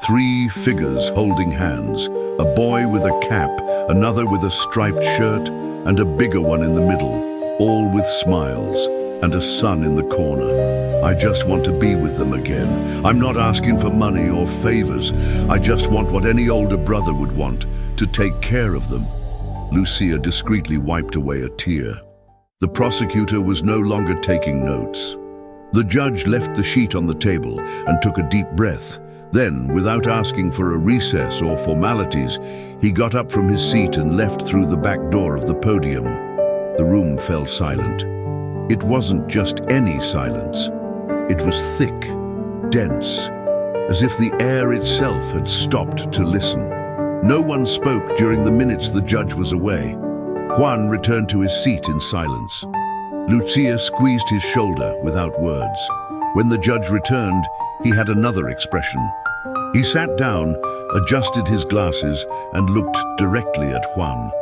3 figures holding hands. A boy with a cap, another with a striped shirt, and a bigger one in the middle, all with smiles, and a son in the corner. I just want to be with them again. I'm not asking for money or favors. I just want what any older brother would want, to take care of them. Lucia discreetly wiped away a tear. The prosecutor was no longer taking notes. The judge left the sheet on the table and took a deep breath. Then, without asking for a recess or formalities, he got up from his seat and left through the back door of the podium. The room fell silent. It wasn't just any silence. It was thick, dense, as if the air itself had stopped to listen. No one spoke during the minutes the judge was away. Juan returned to his seat in silence. Lucia squeezed his shoulder without words. When the judge returned, he had another expression. He sat down, adjusted his glasses, and looked directly at Juan.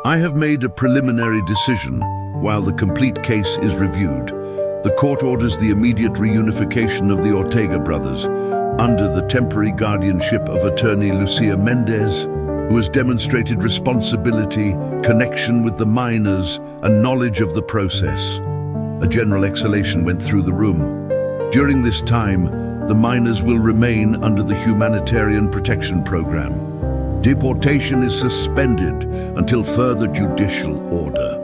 I have made a preliminary decision while the complete case is reviewed. The court orders the immediate reunification of the Ortega brothers under the temporary guardianship of attorney Lucia Mendez, who has demonstrated responsibility, connection with the miners, and knowledge of the process. A general exhalation went through the room. During this time, the miners will remain under the Humanitarian Protection Program. Deportation is suspended until further judicial order.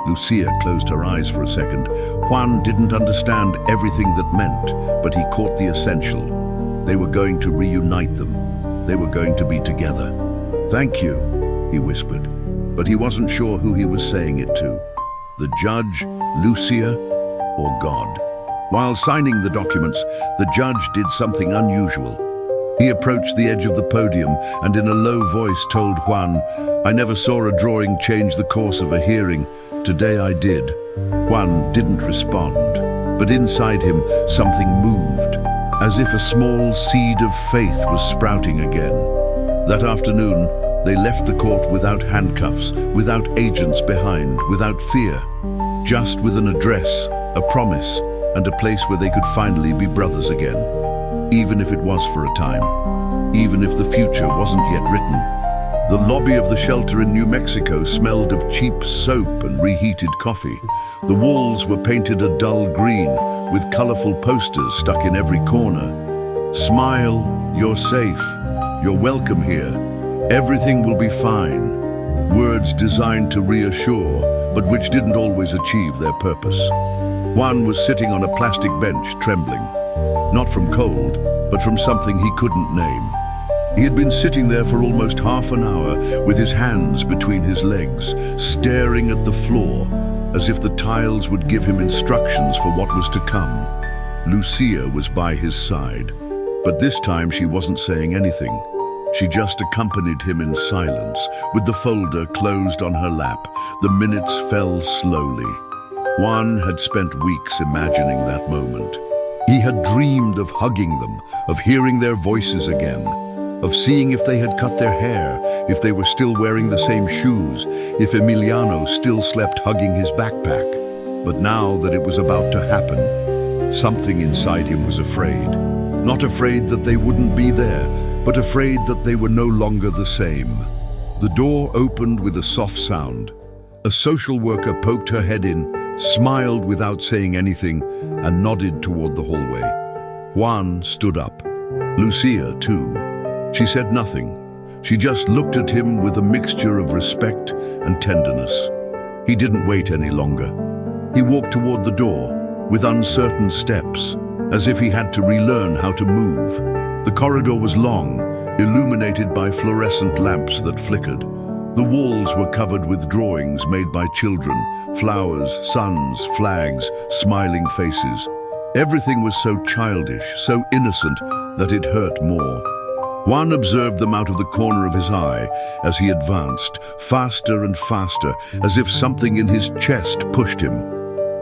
Lucia closed her eyes for a second. Juan didn't understand everything that meant, but he caught the essential. They were going to reunite them. They were going to be together. "Thank you," he whispered, but he wasn't sure who he was saying it to. The judge, Lucia, or God. While signing the documents, the judge did something unusual. He approached the edge of the podium and in a low voice told Juan, "I never saw a drawing change the course of a hearing. Today I did." Juan didn't respond, but inside him something moved, as if a small seed of faith was sprouting again. That afternoon, they left the court without handcuffs, without agents behind, without fear, just with an address, a promise, and a place where they could finally be brothers again. Even if it was for a time, even if the future wasn't yet written. The lobby of the shelter in New Mexico smelled of cheap soap and reheated coffee. The walls were painted a dull green, with colorful posters stuck in every corner. "Smile, you're safe. You're welcome here. Everything will be fine." Words designed to reassure, but which didn't always achieve their purpose. Juan was sitting on a plastic bench, trembling. Not from cold, but from something he couldn't name. He had been sitting there for almost half an hour, with his hands between his legs, staring at the floor, as if the tiles would give him instructions for what was to come. Lucia was by his side. But this time she wasn't saying anything. She just accompanied him in silence, with the folder closed on her lap. The minutes fell slowly. Juan had spent weeks imagining that moment. He had dreamed of hugging them, of hearing their voices again. of seeing if they had cut their hair, if they were still wearing the same shoes, if Emiliano still slept hugging his backpack. But now that it was about to happen, something inside him was afraid. Not afraid that they wouldn't be there, but afraid that they were no longer the same. The door opened with a soft sound. A social worker poked her head in, smiled without saying anything, and nodded toward the hallway. Juan stood up. Lucia, too. She said nothing. She just looked at him with a mixture of respect and tenderness. He didn't wait any longer. He walked toward the door, with uncertain steps, as if he had to relearn how to move. The corridor was long, illuminated by fluorescent lamps that flickered. The walls were covered with drawings made by children, flowers, suns, flags, smiling faces. Everything was so childish, so innocent, that it hurt more. Juan observed them out of the corner of his eye as he advanced, faster and faster, as if something in his chest pushed him.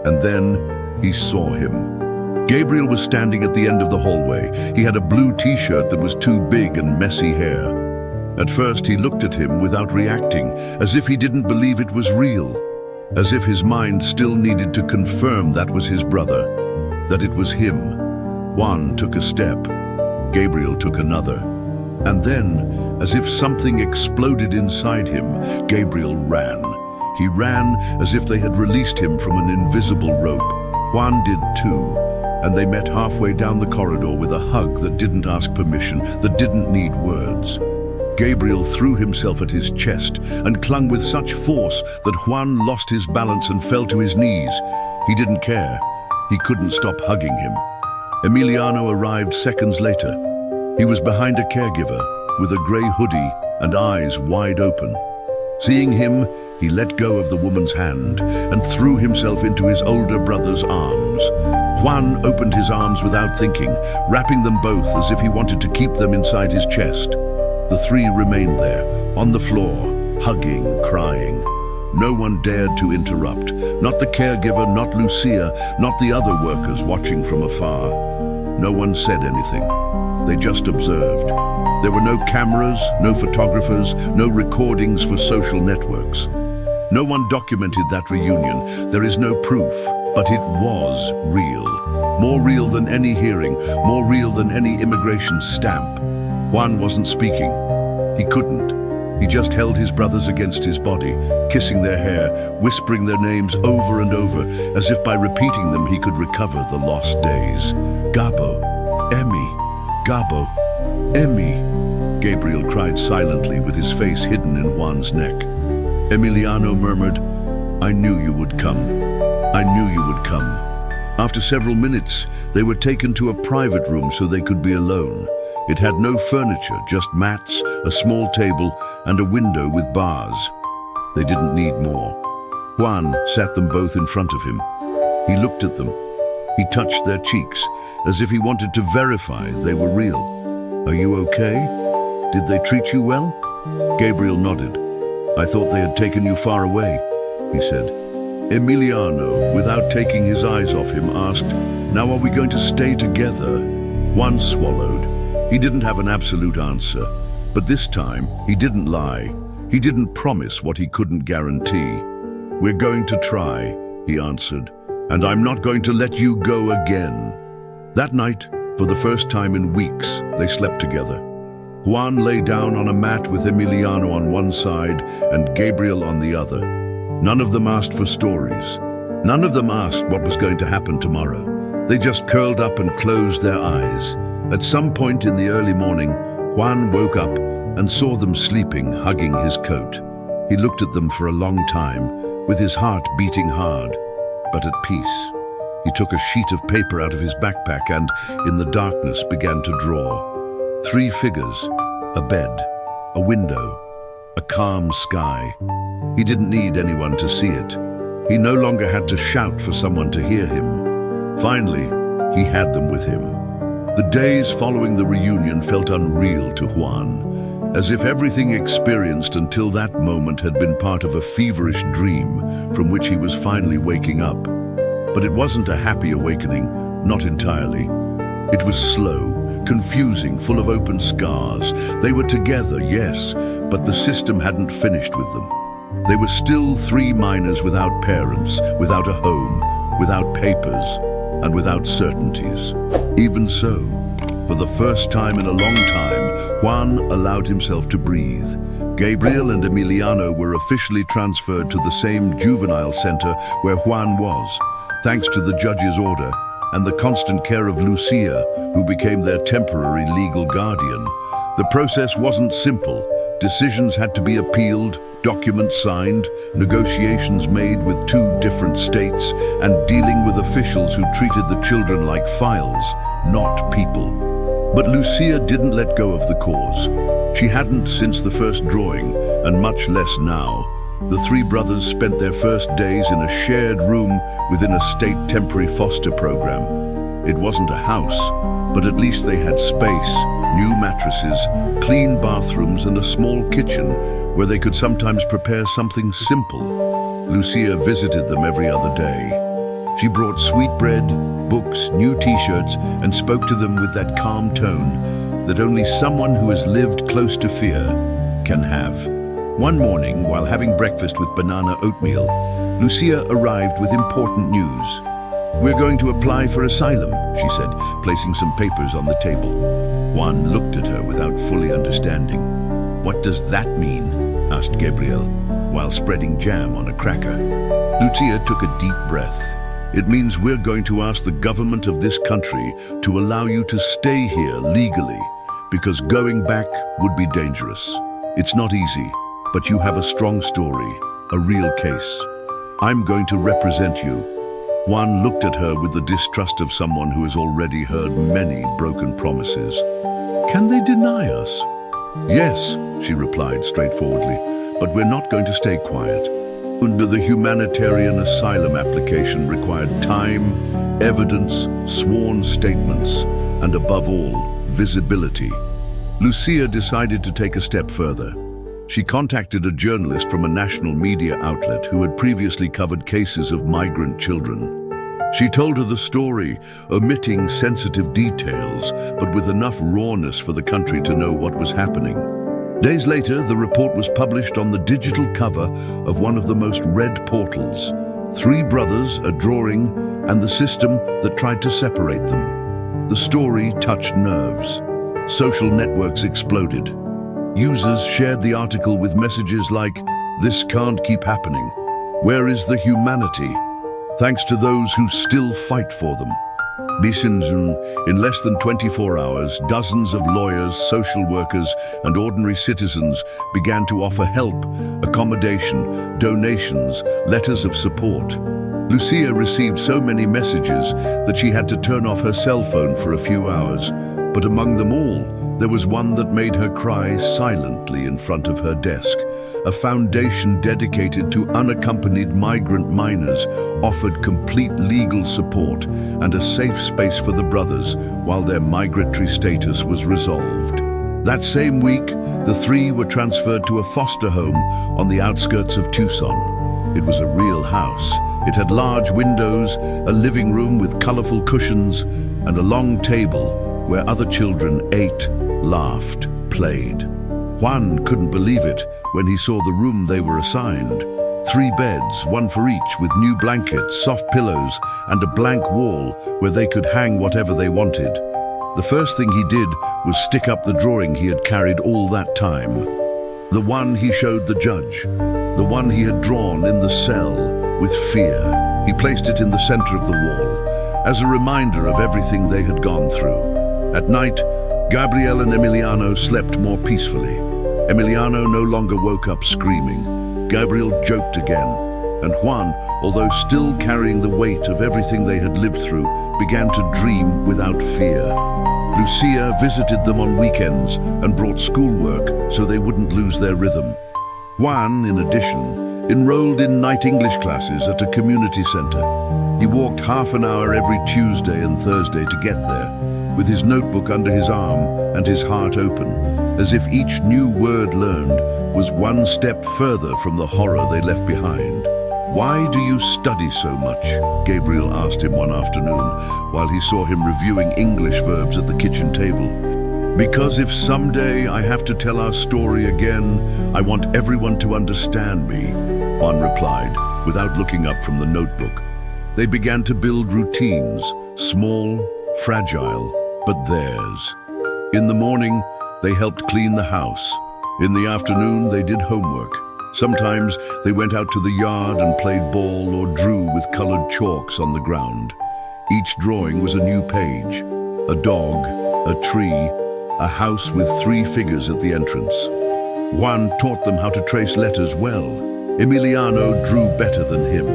And then he saw him. Gabriel was standing at the end of the hallway. He had a blue t-shirt that was too big and messy hair. At first he looked at him without reacting, as if he didn't believe it was real, as if his mind still needed to confirm that was his brother, that it was him. Juan took a step. Gabriel took another. And then, as if something exploded inside him, Gabriel ran. He ran as if they had released him from an invisible rope. Juan did too, and they met halfway down the corridor with a hug that didn't ask permission, that didn't need words. Gabriel threw himself at his chest and clung with such force that Juan lost his balance and fell to his knees. He didn't care. He couldn't stop hugging him. Emiliano arrived seconds later. He was behind a caregiver with a grey hoodie and eyes wide open. Seeing him, he let go of the woman's hand and threw himself into his older brother's arms. Juan opened his arms without thinking, wrapping them both as if he wanted to keep them inside his chest. The three remained there, on the floor, hugging, crying. No one dared to interrupt. Not the caregiver, not Lucia, not the other workers watching from afar. No one said anything. They just observed. There were no cameras, no photographers, no recordings for social networks. No one documented that reunion. There is no proof, but it was real. More real than any hearing, more real than any immigration stamp. Juan wasn't speaking. He couldn't. He just held his brothers against his body, kissing their hair, whispering their names over and over, as if by repeating them he could recover the lost days. Gabo, Emmy, Gabo, Emmy, Gabriel cried silently with his face hidden in Juan's neck. Emiliano murmured, "I knew you would come. I knew you would come." After several minutes, they were taken to a private room so they could be alone. It had no furniture, just mats, a small table, and a window with bars. They didn't need more. Juan sat them both in front of him. He looked at them. He touched their cheeks, as if he wanted to verify they were real. "Are you okay? Did they treat you well?" Gabriel nodded. "I thought they had taken you far away," he said. Emiliano, without taking his eyes off him, asked, "Now are we going to stay together?" Juan swallowed. He didn't have an absolute answer, but this time he didn't lie. He didn't promise what he couldn't guarantee. "We're going to try," he answered, "and I'm not going to let you go again." That night, for the first time in weeks, they slept together. Juan lay down on a mat with Emiliano on one side and Gabriel on the other. None of them asked for stories. None of them asked what was going to happen tomorrow. They just curled up and closed their eyes. At some point in the early morning, Juan woke up and saw them sleeping, hugging his coat. He looked at them for a long time, with his heart beating hard, but at peace. He took a sheet of paper out of his backpack and, in the darkness, began to draw. 3 figures, a bed, a window, a calm sky. He didn't need anyone to see it. He no longer had to shout for someone to hear him. Finally, he had them with him. The days following the reunion felt unreal to Juan, as if everything experienced until that moment had been part of a feverish dream from which he was finally waking up. But it wasn't a happy awakening, not entirely. It was slow, confusing, full of open scars. They were together, yes, but the system hadn't finished with them. They were still three minors without parents, without a home, without papers, and without certainties. Even so, for the first time in a long time, Juan allowed himself to breathe. Gabriel and Emiliano were officially transferred to the same juvenile center where Juan was, thanks to the judge's order and the constant care of Lucia, who became their temporary legal guardian. The process wasn't simple. Decisions had to be appealed, documents signed, negotiations made with two different states, and dealing with officials who treated the children like files, not people. But Lucia didn't let go of the cause. She hadn't since the first drawing, and much less now. The three brothers spent their first days in a shared room within a state temporary foster program. It wasn't a house, but at least they had space, new mattresses, clean bathrooms, and a small kitchen where they could sometimes prepare something simple. Lucia visited them every other day. She brought sweetbread, books, new t-shirts, and spoke to them with that calm tone that only someone who has lived close to fear can have. One morning, while having breakfast with banana oatmeal, Lucia arrived with important news. "We're going to apply for asylum," she said, placing some papers on the table. Juan looked at her without fully understanding. "What does that mean?" asked Gabriel, while spreading jam on a cracker. Lucia took a deep breath. "It means we're going to ask the government of this country to allow you to stay here legally, because going back would be dangerous. It's not easy, but you have a strong story, a real case. I'm going to represent you." Juan looked at her with the distrust of someone who has already heard many broken promises. "Can they deny us?" "Yes," she replied straightforwardly, "but we're not going to stay quiet." The humanitarian asylum application required time, evidence, sworn statements, and above all, visibility. Lucia decided to take a step further. She contacted a journalist from a national media outlet who had previously covered cases of migrant children. She told her the story, omitting sensitive details, but with enough rawness for the country to know what was happening. Days later, the report was published on the digital cover of one of the most read portals. Three brothers, a drawing, and the system that tried to separate them. The story touched nerves. Social networks exploded. Users shared the article with messages like, "This can't keep happening. Where is the humanity?" Thanks to those who still fight for them. In less than 24 hours, dozens of lawyers, social workers, and ordinary citizens began to offer help, accommodation, donations, letters of support. Lucia received so many messages that she had to turn off her cell phone for a few hours, but among them all, there was one that made her cry silently in front of her desk. A foundation dedicated to unaccompanied migrant minors offered complete legal support and a safe space for the brothers while their migratory status was resolved. That same week, the three were transferred to a foster home on the outskirts of Tucson. It was a real house. It had large windows, a living room with colorful cushions, and a long table where other children ate, laughed, played. Juan couldn't believe it when he saw the room they were assigned. 3 beds, one for each, with new blankets, soft pillows, and a blank wall where they could hang whatever they wanted. The first thing he did was stick up the drawing he had carried all that time. The one he showed the judge. The one he had drawn in the cell with fear. He placed it in the center of the wall, as a reminder of everything they had gone through. At night, Gabriel and Emiliano slept more peacefully. Emiliano no longer woke up screaming. Gabriel joked again, and Juan, although still carrying the weight of everything they had lived through, began to dream without fear. Lucia visited them on weekends and brought schoolwork so they wouldn't lose their rhythm. Juan, in addition, enrolled in night English classes at a community center. He walked half an hour every Tuesday and Thursday to get there, with his notebook under his arm and his heart open, as if each new word learned was one step further from the horror they left behind. "Why do you study so much?" Gabriel asked him one afternoon while he saw him reviewing English verbs at the kitchen table. "Because if someday I have to tell our story again, I want everyone to understand me," Juan replied, without looking up from the notebook. They began to build routines, small, fragile, but theirs. In the morning, they helped clean the house. In the afternoon, they did homework. Sometimes they went out to the yard and played ball or drew with colored chalks on the ground. Each drawing was a new page: a dog, a tree, a house with 3 figures at the entrance. Juan taught them how to trace letters well. Emiliano drew better than him.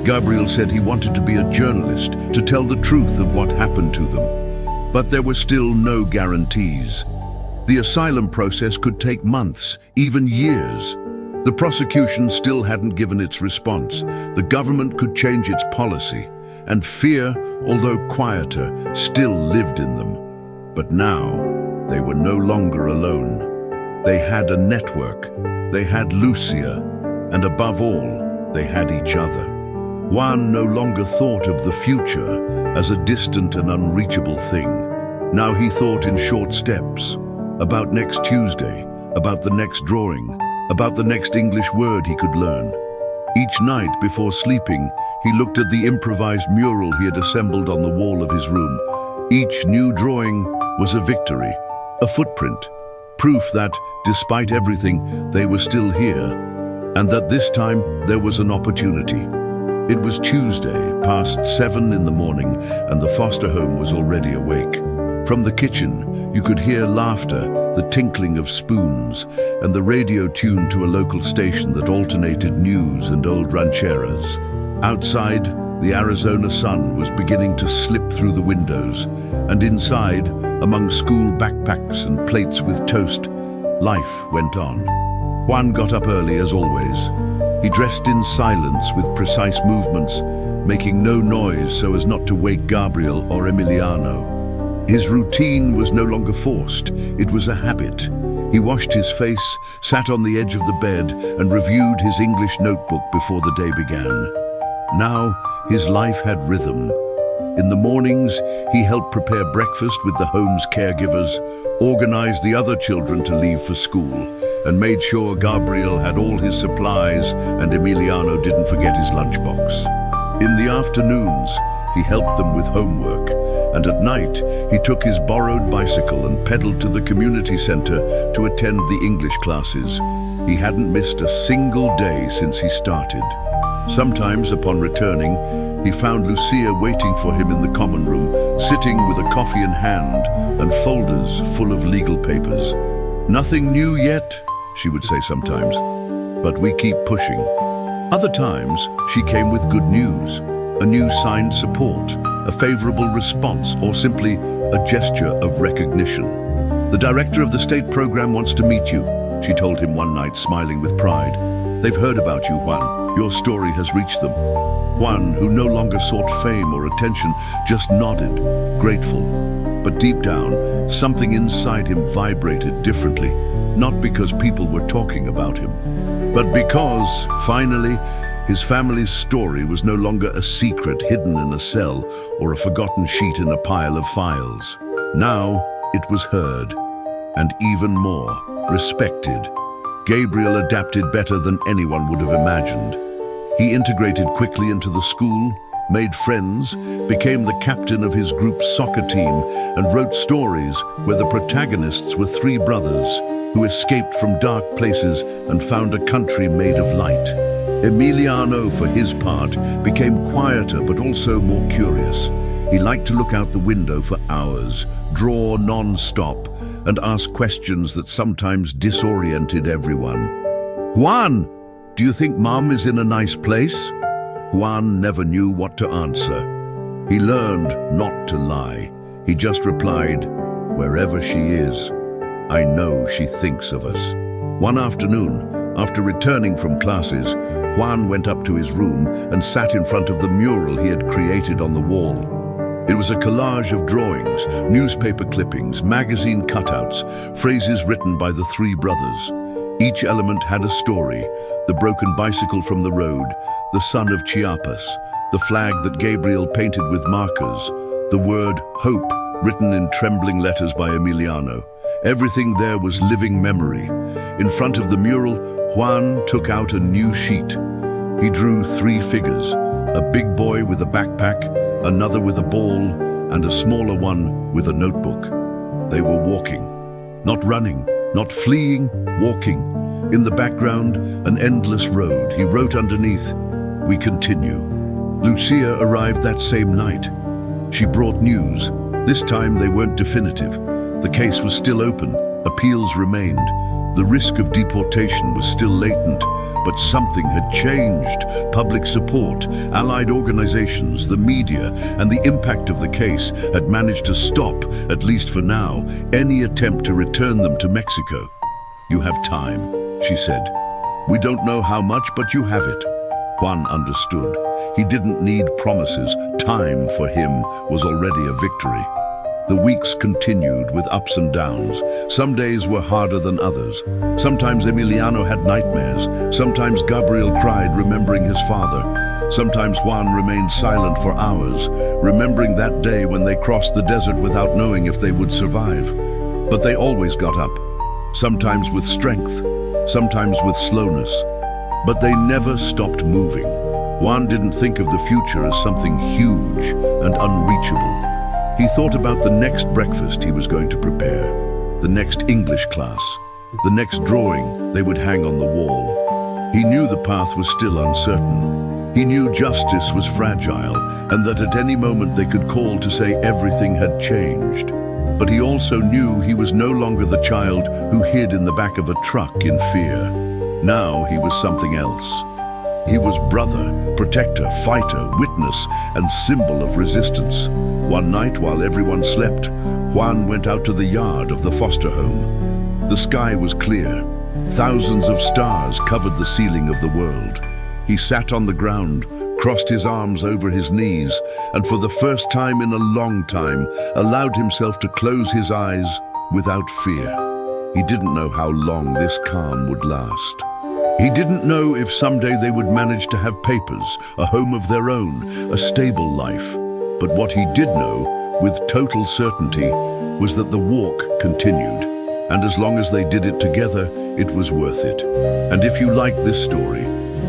Gabriel said he wanted to be a journalist, to tell the truth of what happened to them. But there were still no guarantees. The asylum process could take months, even years. The prosecution still hadn't given its response. The government could change its policy, and fear, although quieter, still lived in them. But now, they were no longer alone. They had a network. They had Lucia, and above all, they had each other. Juan no longer thought of the future as a distant and unreachable thing. Now he thought in short steps, about next Tuesday, about the next drawing, about the next English word he could learn. Each night before sleeping, he looked at the improvised mural he had assembled on the wall of his room. Each new drawing was a victory, a footprint, proof that, despite everything, they were still here, and that this time there was an opportunity. It was Tuesday, past 7 in the morning, and the foster home was already awake. From the kitchen, you could hear laughter, the tinkling of spoons, and the radio tuned to a local station that alternated news and old rancheras. Outside, the Arizona sun was beginning to slip through the windows, and inside, among school backpacks and plates with toast, life went on. Juan got up early as always. He dressed in silence with precise movements, making no noise so as not to wake Gabriel or Emiliano. His routine was no longer forced, it was a habit. He washed his face, sat on the edge of the bed, and reviewed his English notebook before the day began. Now, his life had rhythm. In the mornings, he helped prepare breakfast with the home's caregivers, organized the other children to leave for school, and made sure Gabriel had all his supplies and Emiliano didn't forget his lunchbox. In the afternoons, he helped them with homework, and at night, he took his borrowed bicycle and pedaled to the community center to attend the English classes. He hadn't missed a single day since he started. Sometimes, upon returning, he found Lucia waiting for him in the common room, sitting with a coffee in hand and folders full of legal papers. "Nothing new yet," she would say sometimes, "but we keep pushing." Other times, she came with good news, a new signed support, a favorable response, or simply a gesture of recognition. "The director of the state program wants to meet you," she told him one night, smiling with pride. "They've heard about you, Juan. Your story has reached them." Juan, who no longer sought fame or attention, just nodded, grateful. But deep down, something inside him vibrated differently, not because people were talking about him, but because, finally, his family's story was no longer a secret hidden in a cell or a forgotten sheet in a pile of files. Now it was heard, and even more, respected. Gabriel adapted better than anyone would have imagined. He integrated quickly into the school, made friends, became the captain of his group's soccer team, and wrote stories where the protagonists were 3 brothers who escaped from dark places and found a country made of light. Emiliano, for his part, became quieter but also more curious. He liked to look out the window for hours, draw non-stop, and ask questions that sometimes disoriented everyone. "Juan, do you think Mom is in a nice place?" Juan never knew what to answer. He learned not to lie. He just replied, "Wherever she is, I know she thinks of us." One afternoon, after returning from classes, Juan went up to his room and sat in front of the mural he had created on the wall. It was a collage of drawings, newspaper clippings, magazine cutouts, phrases written by the 3 brothers. Each element had a story: the broken bicycle from the road, the sun of Chiapas, the flag that Gabriel painted with markers, the word hope written in trembling letters by Emiliano. Everything there was living memory. In front of the mural, Juan took out a new sheet. He drew 3 figures: a big boy with a backpack, another with a ball, and a smaller one with a notebook. They were walking, not running, not fleeing, walking. In the background, an endless road. He wrote underneath, "We continue." Lucia arrived that same night. She brought news. This time they weren't definitive. The case was still open. Appeals remained. The risk of deportation was still latent, but something had changed. Public support, allied organizations, the media, and the impact of the case had managed to stop, at least for now, any attempt to return them to Mexico. "You have time," she said. "We don't know how much, but you have it." Juan understood. He didn't need promises. Time for him was already a victory. The weeks continued with ups and downs. Some days were harder than others. Sometimes Emiliano had nightmares. Sometimes Gabriel cried, remembering his father. Sometimes Juan remained silent for hours, remembering that day when they crossed the desert without knowing if they would survive. But they always got up, sometimes with strength, sometimes with slowness. But they never stopped moving. Juan didn't think of the future as something huge and unreachable. He thought about the next breakfast he was going to prepare, the next English class, the next drawing they would hang on the wall. He knew the path was still uncertain. He knew justice was fragile and that at any moment they could call to say everything had changed. But he also knew he was no longer the child who hid in the back of a truck in fear. Now he was something else. He was brother, protector, fighter, witness, and symbol of resistance. One night, while everyone slept, Juan went out to the yard of the foster home. The sky was clear. Thousands of stars covered the ceiling of the world. He sat on the ground, crossed his arms over his knees, and for the first time in a long time, allowed himself to close his eyes without fear. He didn't know how long this calm would last. He didn't know if someday they would manage to have papers, a home of their own, a stable life. But what he did know, with total certainty, was that the walk continued. And as long as they did it together, it was worth it. And if you like this story,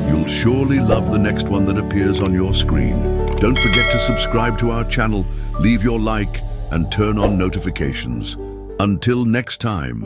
you'll surely love the next one that appears on your screen. Don't forget to subscribe to our channel, leave your like, and turn on notifications. Until next time.